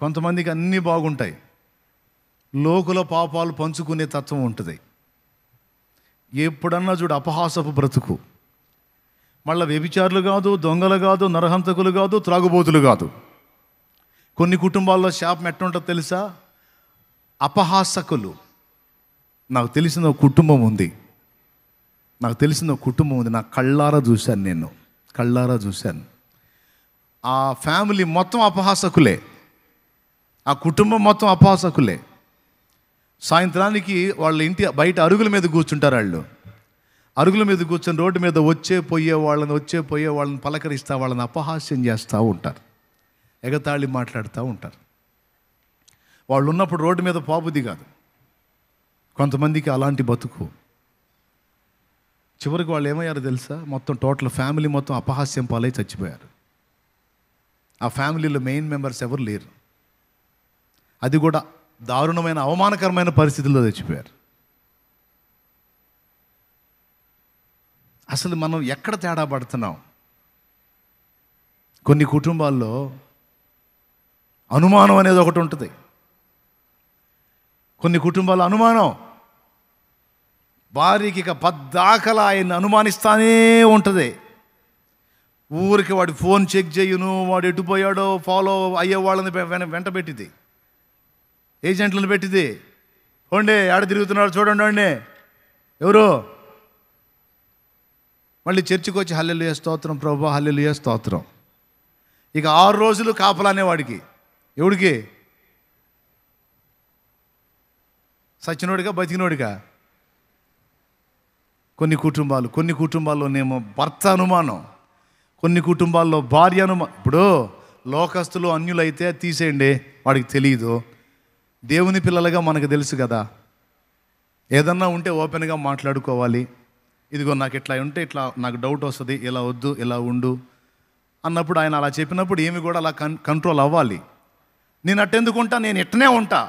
కొంతమందికి అన్నీ బాగుంటాయి, లోకుల పాపాలు పంచుకునే తత్వం ఉంటుంది. ఎప్పుడన్నా చూడు అపహాసపు బ్రతుకు. మళ్ళీ వ్యభిచారులు కాదు, దొంగలు కాదు, నరహంతకులు కాదు, త్రాగుబోతులు కాదు. కొన్ని కుటుంబాల్లో శాపం ఎట్టుంటుందో తెలుసా? అపహాసకులు. నాకు తెలిసిన ఒక కుటుంబం ఉంది, నా కళ్ళారా చూశాను. ఆ ఫ్యామిలీ మొత్తం అపహాసకులే, ఆ కుటుంబం మొత్తం అపహాసకులే. సాయంత్రానికి వాళ్ళ ఇంటి బయట అరుగుల మీద కూర్చుంటారు. వాళ్ళు అరుగుల మీద కూర్చొని రోడ్డు మీద వచ్చే పోయే వాళ్ళని పలకరిస్తూ వాళ్ళని అపహాస్యం చేస్తూ ఉంటారు, ఎగతాళి మాట్లాడుతూ ఉంటారు. వాళ్ళు ఉన్నప్పుడు రోడ్డు మీద పాపుది కాదు. కొంతమందికి అలాంటి బతుకు. చివరికి వాళ్ళు ఏమయ్యారో తెలుసా? మొత్తం టోటల్ ఫ్యామిలీ మొత్తం అపహాస్యం పాలై చచ్చిపోయారు. ఆ ఫ్యామిలీలో మెయిన్ మెంబర్స్ ఎవరు లేరు. అది కూడా దారుణమైన అవమానకరమైన పరిస్థితుల్లో చచ్చిపోయారు. అసలు మనం ఎక్కడ తేడా పడుతున్నాం? కొన్ని కుటుంబాల్లో అనుమానం అనేది ఒకటి ఉంటుంది. కొన్ని కుటుంబాల్లో అనుమానం, భార్యకి ఇక పద్దాకలా ఆయన్ని అనుమానిస్తానే ఉంటుంది. ఊరికి వాడి ఫోన్ చెక్ చేయను, వాడు ఎటుపోయాడో ఫాలో అయ్యే వాళ్ళని వెంట పెట్టింది, ఏజెంట్లను పెట్టింది. పోండి, ఆడ తిరుగుతున్నాడు చూడండి అండి, ఎవరు? మళ్ళీ చర్చికి వచ్చి హల్లెలూయా స్తోత్రం ప్రభువా, హల్లెలూయా స్తోత్రం. ఇక 6 రోజులు కాపలానే వాడికి. ఎవడికి? సచ్చినోడిగా బతికినోడిగా? కొన్ని కుటుంబాల్లోనేమో భర్త అనుమానం, కొన్ని కుటుంబాల్లో భార్య అనుమానం. ఇప్పుడు లోకస్తులు అన్యులైతే తీసేయండి, వాడికి తెలియదు. దేవుని పిల్లలుగా మనకు తెలుసు కదా, ఏదన్నా ఉంటే ఓపెన్గా మాట్లాడుకోవాలి. ఇదిగో నాకు ఇట్లా ఉంటే ఇట్లా నాకు డౌట్ వస్తుంది, ఇలా వద్దు ఇలా ఉండు అన్నప్పుడు ఆయన అలా చెప్పినప్పుడు ఏమి కూడా అలా కంట్రోల్ అవ్వాలి. నేను అట్టెందుకుంటా, నేను ఇట్టనే ఉంటా.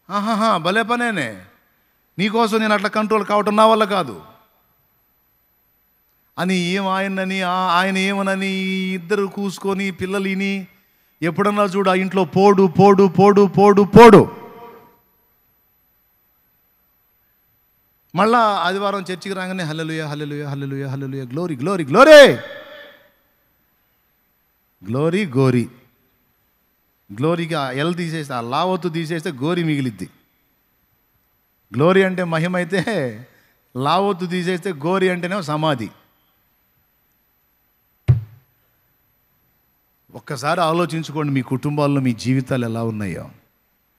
ఆహాహా, భలే పనేనే, నీకోసం నేను అట్లా కంట్రోల్ కావటం నా వల్ల కాదు అని ఆయన ఏమనని ఇద్దరు కూసుకొని పిల్లలు విని ఎప్పుడన్నా చూడు ఆ ఇంట్లో పోడు పోడు పోడు పోడు పోడు. మళ్ళా ఆదివారం చర్చికి రాగానే hallelujah hallelujah hallelujah hallelujah, glory glory glory glory gory. గ్లోరీకి ఆ ఎల్ తీసేస్తే, ఆ లావత్తు తీసేస్తే గోరీ మిగిలిద్ది. గ్లోరీ అంటే మహిమ అయితే, లావత్తు తీసేస్తే గోరీ అంటేనే సమాధి. ఒక్కసారి ఆలోచించుకోండి, మీ కుటుంబాల్లో మీ జీవితాలు ఎలా ఉన్నాయో.